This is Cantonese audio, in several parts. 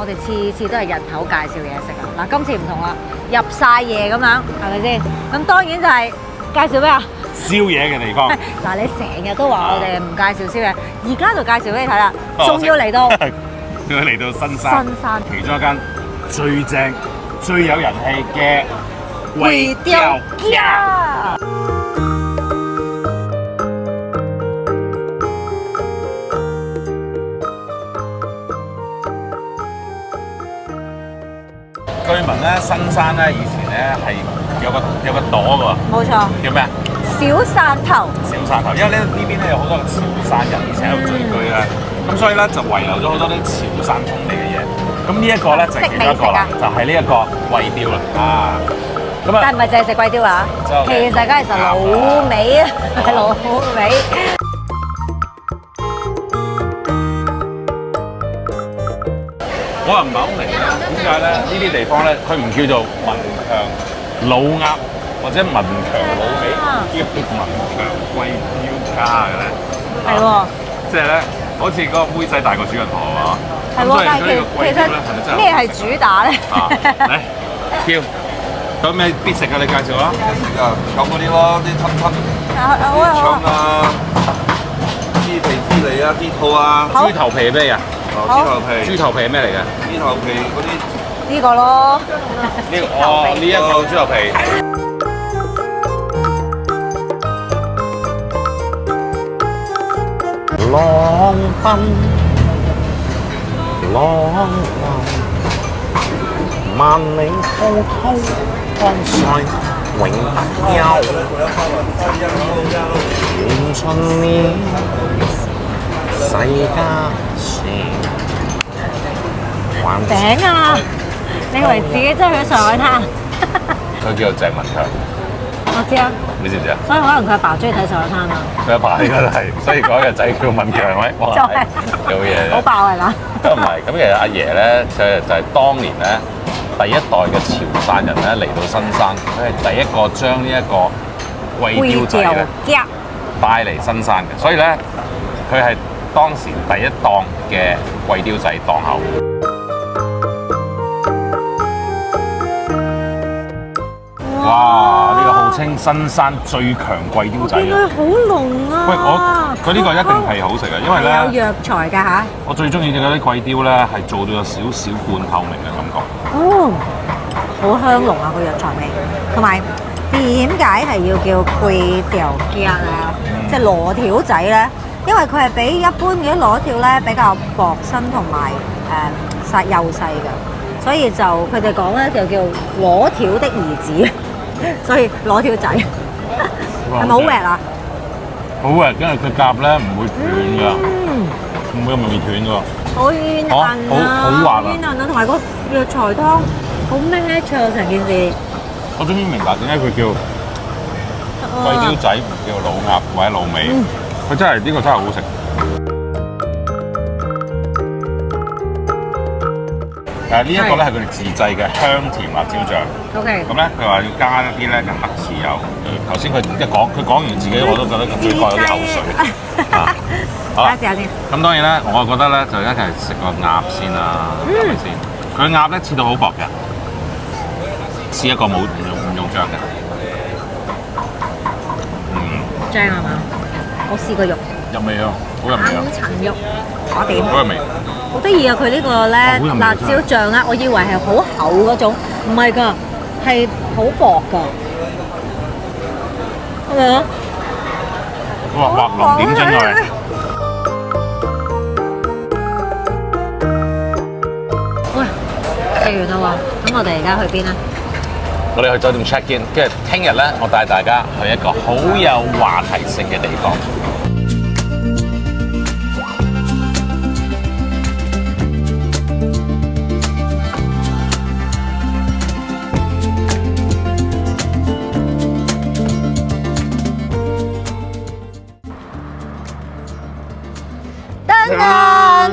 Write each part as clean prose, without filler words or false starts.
哋次次都係日頭介紹嘢食啊。嗱，今次唔同啦，入晒夜咁樣，係咪先？咁當然就係介紹咩啊？宵夜嘅地方。嗱，你成日都話我哋唔介紹宵夜，而家就介紹俾你睇啦，仲要嚟到，仲要嚟到新山，其中一間最正、最有人氣嘅回雕家。據聞咧，新山咧以前咧係有個朵㗎喎，冇錯，叫咩啊？小汕頭。小汕頭，因為呢邊咧有好多潮汕人，而且喺度聚居咧，咁所以咧就遺留咗好多啲潮汕風味嘅嘢。咁呢一個咧就係其中一個啦，就係呢一個貴雕啦。啊，咁啊，但唔係淨係食貴雕啊，其實梗係食滷味啊，係滷味。我又唔係好明點解咧？呢啲地方咧，佢唔叫做文強老鴨或者文強老味，叫文強貴雕家嘅咧？係喎，即係咧，好似嗰個妹仔大過主人婆啊嘛。係喎，但係其實咩係主打咧？嚟，叫有咩必食啊？你介紹啊！食啊，咁嗰啲咯，啲親腸啊，豬皮豬脷啊，啲肚啊，豬頭皮係咩啊？豬頭皮，豬頭皮係咩嚟嘅？豬頭皮嗰啲呢個咯，呢個哦，呢一個豬頭皮。浪奔，浪流，萬里滔滔江水永不休。願盡了世家事。頂啊！你以為自己真係去上海灘？佢叫做鄭文強，我知啊，你知唔知啊？所以可能佢阿爸中意睇上海灘啊。佢阿爸應該係，所以嗰個仔叫文強咪？哇，有嘢好爆係嘛？咁唔係，咁其實阿爺咧就係當年咧第一代嘅潮汕人咧嚟到新山，佢係第一個將呢一個貴雕仔咧帶嚟新山嘅，所以咧佢係當時第一檔嘅貴雕仔檔口。哇！呢個號稱新山最強貴雕仔啊！好濃啊！喂，佢呢個一定係好食嘅，因為咧有藥材㗎嚇。我最中意嘅嗰啲貴雕咧係做到有少少半透明嘅感覺。哦，好香濃啊個藥材味，同埋點解係要叫貴雕家咧？即係螺條仔咧，因為佢係比一般嘅螺條咧比較薄身同埋幼細嘅，所以就佢哋講咧就叫螺條的兒子，所以螺條仔係咪好滑啊？好滑，因為佢夾咧唔會斷㗎，唔會咁容易斷㗎。好軟韌啊，好滑啊，軟韌啊，同埋個藥材湯好 match 啊成件事。我終於明白點解佢叫貴雕仔，唔叫老鴨或者老味。佢真係呢個真係好食。呢一個咧係佢哋自製嘅香甜辣椒醬。OK。咁咧佢話要加一啲咧嘅黑豉油。頭先佢講完自己，我都覺得嘴角有啲口水。好啦，試下先。咁當然咧，我覺得咧就一齊食個鴨先啦，係咪先？佢鴨咧切到好薄嘅，試一個唔用醬嘅。醬係嘛？我試過肉。入味啊，好入味啊！層肉，我點？好入味。好得意啊！佢呢個咧辣椒醬啊，我以為係好厚嗰種，唔係㗎，係好薄㗎。係咪啊？哇！滑龍點整佢？喂，食完啦喎，咁我哋而家去邊啊？我哋去酒店 check in， 跟住聽日咧，我帶大家去一個好有話題性嘅地方。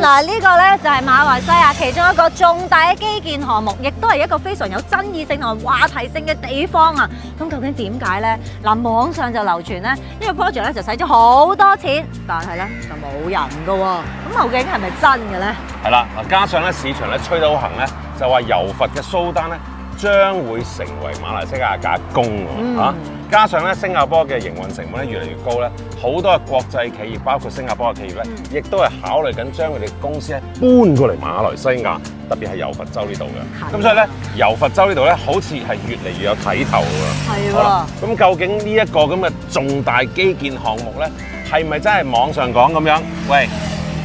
嗱，呢個咧就係馬來西亞其中一個重大嘅基建項目，亦都係一個非常有爭議性同埋話題性嘅地方啊！咁究竟點解呢？嗱，網上就流傳呢，呢個 project 咧就使咗好多錢，但係咧就冇人㗎喎。咁究竟係咪真嘅咧？係啦，嗱，加上咧市場咧吹得好行咧，就話柔佛嘅蘇丹咧將會成為馬來西亞嘅工喎嚇。加上咧新加坡嘅營運成本咧越嚟越高咧，好多嘅國際企業，包括新加坡嘅企業咧，亦都係考慮緊將佢哋公司咧搬過嚟馬來西亞，特別係柔佛州呢度嘅。咁所以咧，柔佛州呢度咧，好似係越嚟越有睇頭喎。係喎。咁究竟呢一個咁嘅重大基建項目咧，係咪真係網上講咁樣？喂，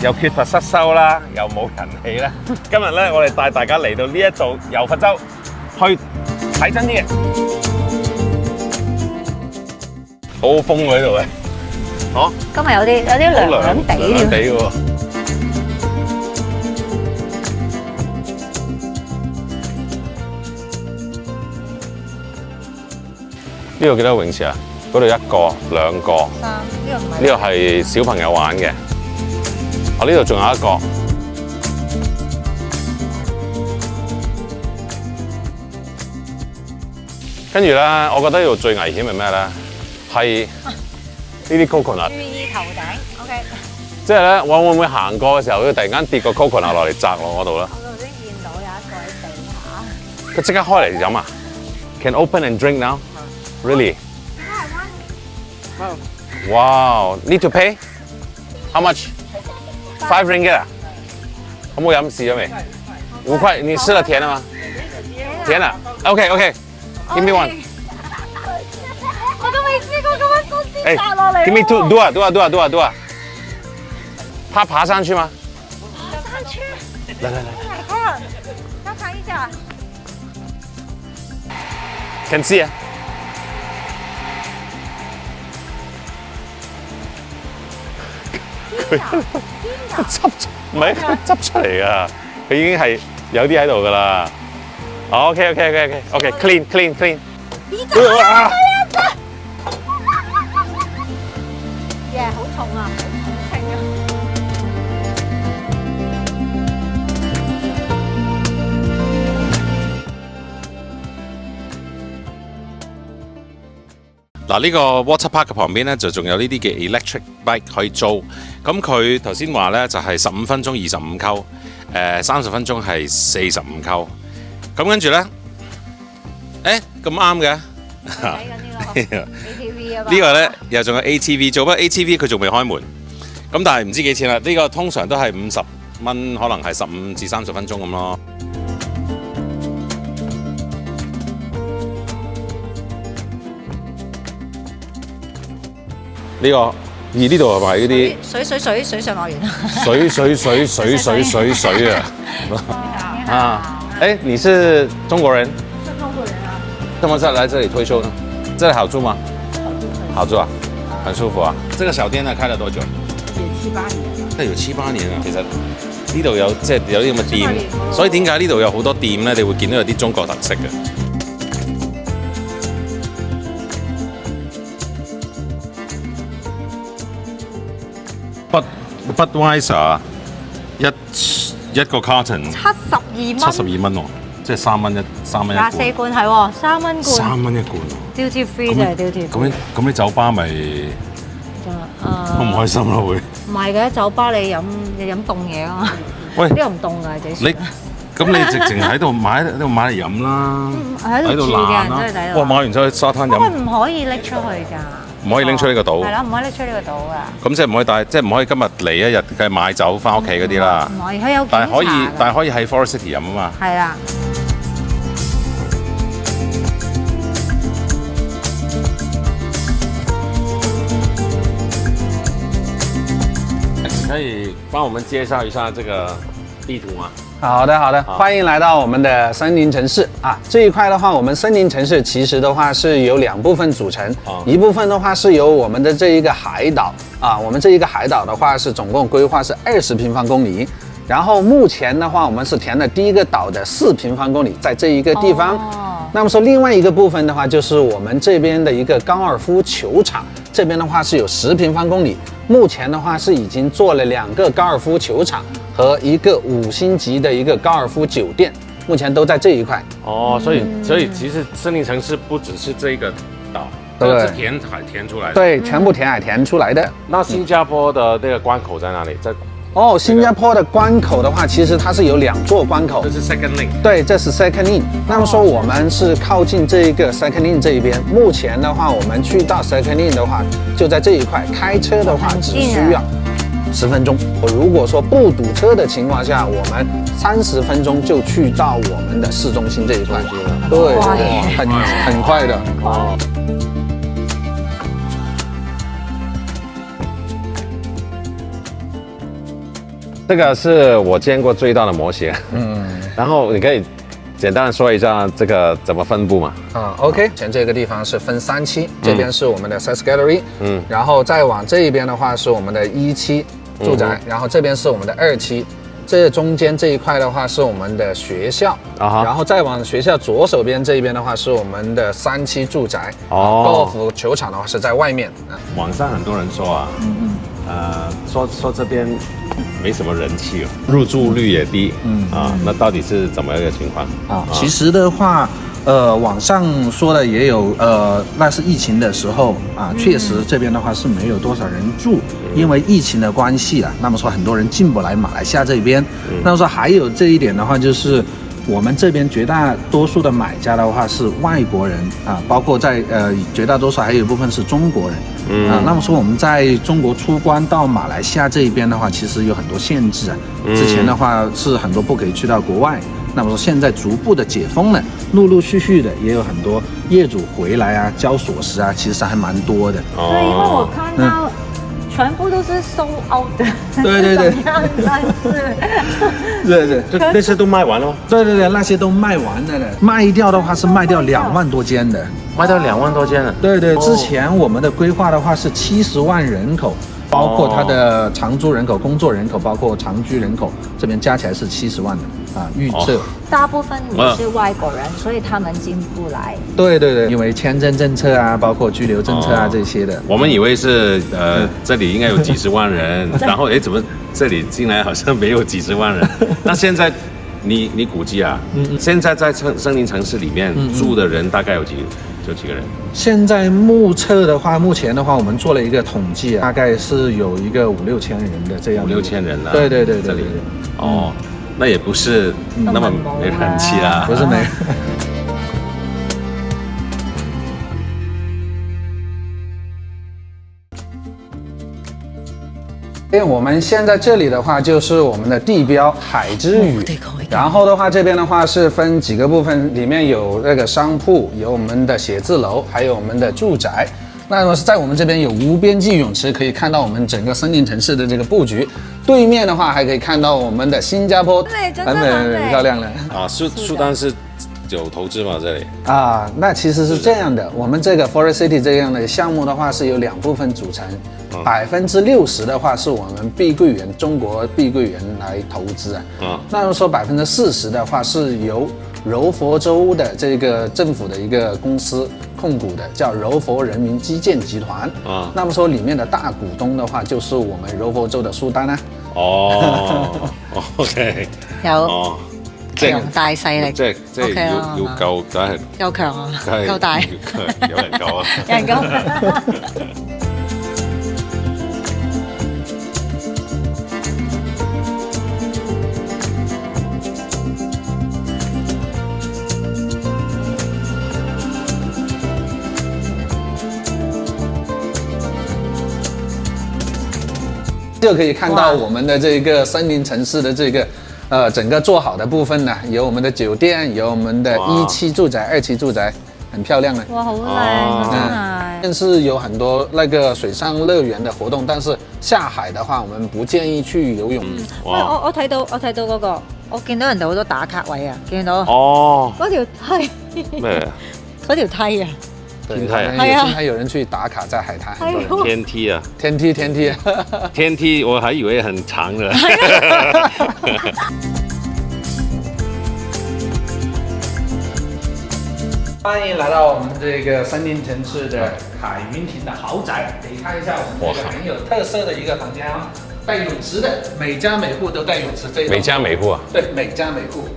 又缺乏失收啦，又冇人氣咧。今日咧，我哋帶大家嚟到呢一度柔佛州去睇真啲嘅。好風喎呢度嘅，嚇！今日有啲涼涼地喎。呢度幾多泳池啊？嗰度1個、2個。3，呢個唔係。呢個係小朋友玩嘅。呢度仲有一個。跟住咧，我覺得呢度最危險係咩咧？係呢啲 coconut。注意頭頂 ，OK。即係咧，我會唔會行過嘅時候，佢突然間跌個 coconut 落嚟砸落嗰度咧？我頭先見到有一個喺地下。佢即刻開嚟飲啊 ？Can open and drink now? Really? Wow! Need to pay? How much? 5 ringgit 啊？有冇飲試咗未？5塊，你試了甜的嗎？甜的。OK。Give me one。我都未試過咁樣公司砸落嚟。Give me two， do 啊。他爬上去嗎？爬上去。來。要嘗一下。Can see 啊。佢執唔係佢執出嚟㗎，佢已經係有啲喺度㗎啦。OK，clean。好重啊，好輕啊！嗱，呢個 water park 嘅旁邊咧，就仲有呢啲嘅 electric bike 可以租。咁佢頭先話咧就係15分鐘25溝，30分鐘係45溝。咁跟住咧，咁啱嘅。睇緊呢個 ATV 啊嘛。呢個咧又仲有 ATV 做，不過 ATV 佢仲未開門。咁但係唔知幾錢啦。呢個通常都係50蚊，可能係15至30分鐘咁咯。呢個而呢度係咪嗰啲水上樂園？水啊！啊！你是中國人？是中國人啊。怎麼來這裡退休呢？這裡好住嗎？好住啊，很舒服啊。這個小店呢開了多久？有7、8年。真係有7、8年啊！其實呢度有有啲咁嘅店，所以點解呢度有好多店咧？你會見到有啲中國特色嘅。Budweiser 一個 carton 72蚊喎，即係3蚊一24罐係喎，3蚊罐。3蚊一罐喎。Duty free 就係 duty free。咁啲酒吧咪好唔開心咯會？唔係嘅，酒吧你飲凍嘢啊嘛。喂，呢個唔凍㗎，幾時？咁你直情喺度買嚟飲啦，喺度住嘅人真係抵啦。哇！買完之後去沙灘飲。因為唔可以拎出去㗎。唔可以拎出呢個島。係啦，唔可以拎出呢個島㗎。咁即係唔可以帶，即係唔可以今日嚟一日嘅買酒翻屋企嗰啲啦。唔可以，佢有檢查。但係可以喺 Forest City 飲啊嘛。係啦。可以幫我們介紹一下這個地圖嗎？好的，歡迎來到我們的森林城市啊！這一塊的話，我們森林城市其實的話是由2部分組成，一部分的話是由我們的這一個海島啊，我們這一個海島的話是總共規劃是20平方公里，然後目前的話我們是填了第一個島的4平方公里，在這一個地方。那麼說另外一個部分的話，就是我們這邊的一個高爾夫球場，這邊的話是有10平方公里，目前的話是已經做了2個高爾夫球場和一个5星级的一个高尔夫酒店，目前都在这一块。哦，所以其实森林城市不只是这个岛，对，是填海填出来的。对，全部填海填出来的。那新加坡的那个关口在哪里？在新加坡的关口的话，其实它是有2座关口。这是 Second Link。对，这是 Second Link。那么说我们是靠近这一个 Second Link 这一边。目前的话，我们去到 Second Link 的话，就在这一块，开车的话只需要10分钟。如果说不堵车的情况下，我们30分钟就去到我们的市中心这一块。对，很快的。哦。这个是我见过最大的模型。然后你可以简单的说一下这个怎么分布嘛？OK， 前这个地方是分3期，这边是我们的 Science Gallery，然后再往这一边的话是我们的1期住宅，然后这边是我们的2期，这中间这一块的话是我们的学校，然后再往学校左手边这一边的话是我们的3期住宅，高尔夫球场的话是在外面。网上很多人说啊，说这边没什么人气哦，入住率也低，那到底是怎么一个情况啊？其实的话，网上说的也有，那是疫情的时候啊，确实这边的话是没有多少人住，因为疫情的关系啊，那么说很多人进不来马来西亚这边，那么说还有这一点的话就是。我们这边绝大多数的买家的话是外国人啊，包括在绝大多数还有一部分是中国人啊。那么说我们在中国出关到马来西亚这一边的话，其实有很多限制啊。之前的话是很多不可以去到国外，那么说现在逐步的解封了，陆陆续续的也有很多业主回来啊，交锁匙啊，其实还蛮多的。对，因为我看到。全部都是sold out的，对，那些都卖完了。对，那些都卖完了的，卖掉的话是卖掉2万多间的，卖到2万多间了。对，之前我们的规划的话是70万人口，包括它的常住人口、工作人口，包括长居人口，这边加起来是70万的预测。大部分也是外国人，所以他们进不来。对，因为签证政策啊，包括居留政策啊这些的。我们以为是这里应该有几十万人，然后怎么这里进来好像没有几十万人？那现在你估计啊，现在在森林城市里面住的人大概有几个人？现在目测的话，目前的话我们做了一个统计，大概是有一个5-6千人的这样。5-6千人了。对，这里。哦。那也不是那么没人气啊，不是没。因为我们现在这里的话就是我们的地标海之屿，然后的话这边的话是分几个部分，里面有那个商铺，有我们的写字楼，还有我们的住宅。那么在我们这边有无边际泳池，可以看到我们整个森林城市的这个布局。对面的话还可以看到我们的新加坡，很漂亮的啊。苏丹是有投资吗？这里那其实是这样的，我们这个 Forest City 这样的项目的话是由2部分组成，60%的话是我们碧桂园中国碧桂园来投资那么说40%的话是由柔佛州的这个政府的一个公司控股的，叫柔佛人民基建集团那么说里面的大股東的話，就是我們柔佛州的蘇丹啦。OK， 有強大勢力，即係要夠，梗係夠強啊，夠大，有人夠啊，有人夠。就可以看到我们的这个森林城市的这个整个做好的部分呢，有我们的酒店，有我们的1期住宅、2期住宅，很漂亮的。哇，好靚啊，真係！但是有很多那个水上乐园的活动，但是下海的话，我们不建议去游泳。我睇到嗰個，我見到人哋好多打卡位啊，見到嗰條梯咩？嗰條梯啊！天梯啊，現在有人去打卡在海灘，天梯啊，天梯，天梯，我還以為很長的。歡迎來到我們這個森林城市的海雲亭的豪宅，可以看一下我們這個很有特色的一個房間带泳池的，每家每户都带泳池。这一栋每家每户啊？对，每家每户。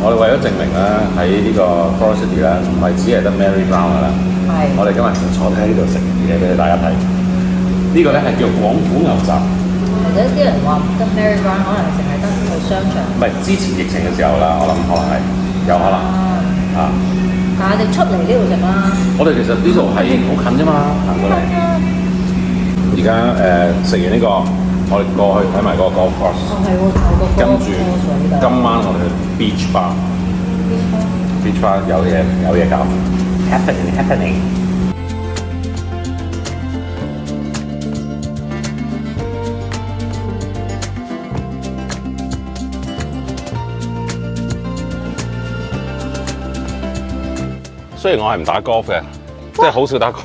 我哋為咗證明咧，喺呢個 Forest City 咧，唔係只係得 Mary Brown 噶啦。係。我哋今日就坐低喺呢度食嘢俾大家睇。呢個咧係叫廣府牛雜。或者啲人話得 Mary Brown 可能淨係得去商場。唔係之前疫情嘅時候啦，我諗可能係有可能。啊。但係我哋出嚟呢度食啦。我哋其實呢度係好近啫嘛，行過嚟。而家食完呢個。我哋過去睇埋嗰個 golf course， 係喎，有個 golf course 今晚我哋去 beach bar，beach bar 有嘢搞 ，happening。雖然我係唔打 golf 嘅，即係好少打 golf。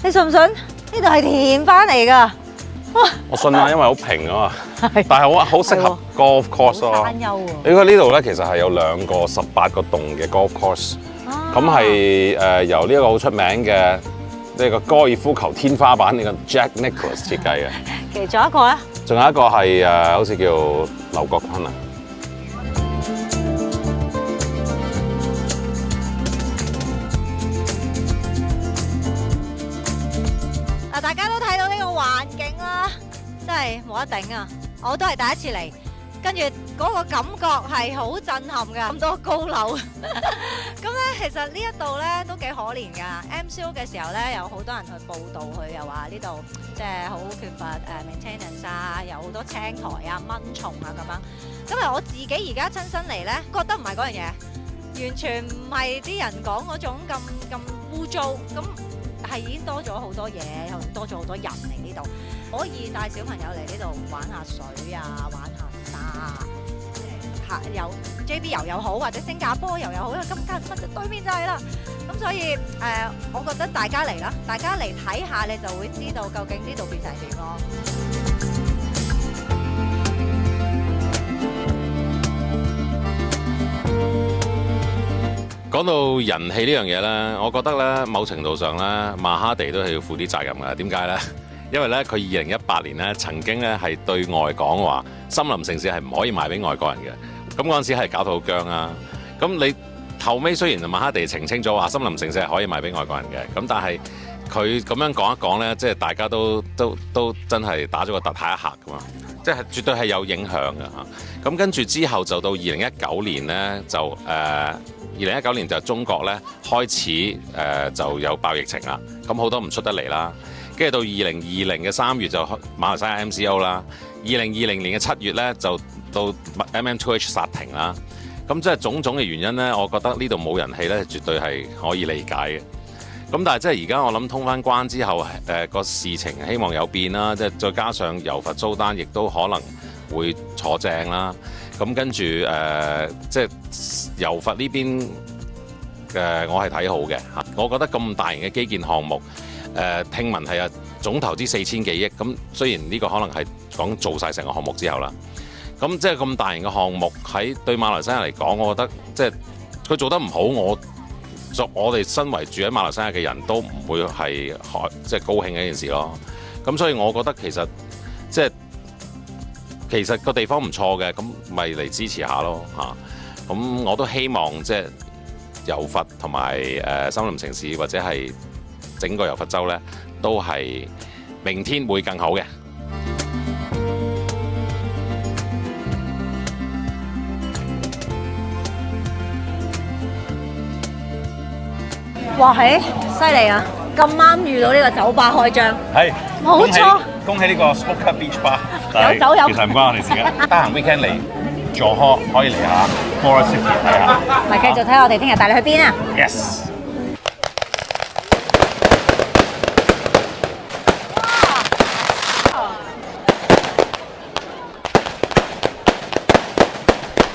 你信唔信？呢度係填翻嚟㗎。我信啊，因為好平啊嘛。但係好適合 golf course 咯。山丘喎。你睇呢度咧，其實係有2個18個洞嘅 golf course。咁係由呢一個好出名嘅呢個高爾夫球天花板呢個 Jack Nicklaus 設計嘅。其中一個咧？仲有一個係好似叫劉國坤啊。嗱，大家都睇到呢個環境啦，真係冇得頂啊！我都係第一次嚟，跟住嗰個感覺係好震撼㗎，咁多高樓。咁咧，其實呢一度咧都幾可憐㗎。MCO 嘅時候咧，有好多人去報道佢，又話呢度即係好缺乏maintenance 啊，有好多青苔啊、蚊蟲啊咁樣。咁啊，我自己而家親身嚟咧，覺得唔係嗰樣嘢，完全唔係啲人講嗰種咁污糟咁。係已經多咗好多嘢，又多咗好多人嚟呢度，可以帶小朋友嚟呢度玩下水啊，玩下沙，有 JB 遊又好，或者新加坡遊又好，因為金家新就對面就係啦。咁所以我覺得大家嚟啦，大家嚟睇下，你就會知道究竟呢度變成點咯。講到人氣呢樣嘢咧，我覺得咧某程度上咧，馬哈地都係要負啲責任㗎。點解咧？因為咧佢2018年咧曾經咧係對外講話，森林城市係唔可以賣俾外國人嘅。咁嗰陣時係搞到好僵啊。咁你後尾雖然馬哈地澄清咗話，森林城市係可以賣俾外國人嘅。咁但係佢咁樣講一講咧，即係大家都真係打咗個突嚇一嚇㗎嘛。即係絕對係有影響嘅嚇。咁跟住之後就到2019年咧就2019年就中國咧開始就有爆疫情啦，咁好多唔出得嚟啦，跟住到2020嘅3月就馬來西亞 MCO 啦，2020年嘅7月咧就到 MM2H 煞停啦，咁即係種種嘅原因咧，我覺得呢度冇人氣咧，絕對係可以理解嘅。咁但係即係而家我諗通翻關之後，個事情希望有變啦，即係再加上柔佛蘇丹亦都可能會坐正啦。咁跟住即係柔佛呢邊我係睇好嘅嚇。我覺得咁大型嘅基建項目，聽聞係總投資4000幾億。咁雖然呢個可能係講做晒成個項目之後啦。咁即係咁大型嘅項目喺對馬來西亞嚟講，我覺得即係佢做得唔好，我哋身為住喺馬來西亞嘅人都唔會係即係高興嘅一件事咯。咁所以我覺得其實個地方唔錯嘅，咁咪嚟支持下咯嚇。咁我都希望即係柔佛同埋森林城市或者係整個柔佛州咧，都係明天會更好嘅。哇，係犀利啊！咁啱遇到呢個酒吧開張，係冇錯。恭喜呢個 Smoke Up Beach Bar， 有酒有。其實唔關我哋事嘅，得閒 weekend 嚟佐科可以嚟下 Forest City 睇下。咪繼續睇我哋聽日帶你去邊啊 ！Yes。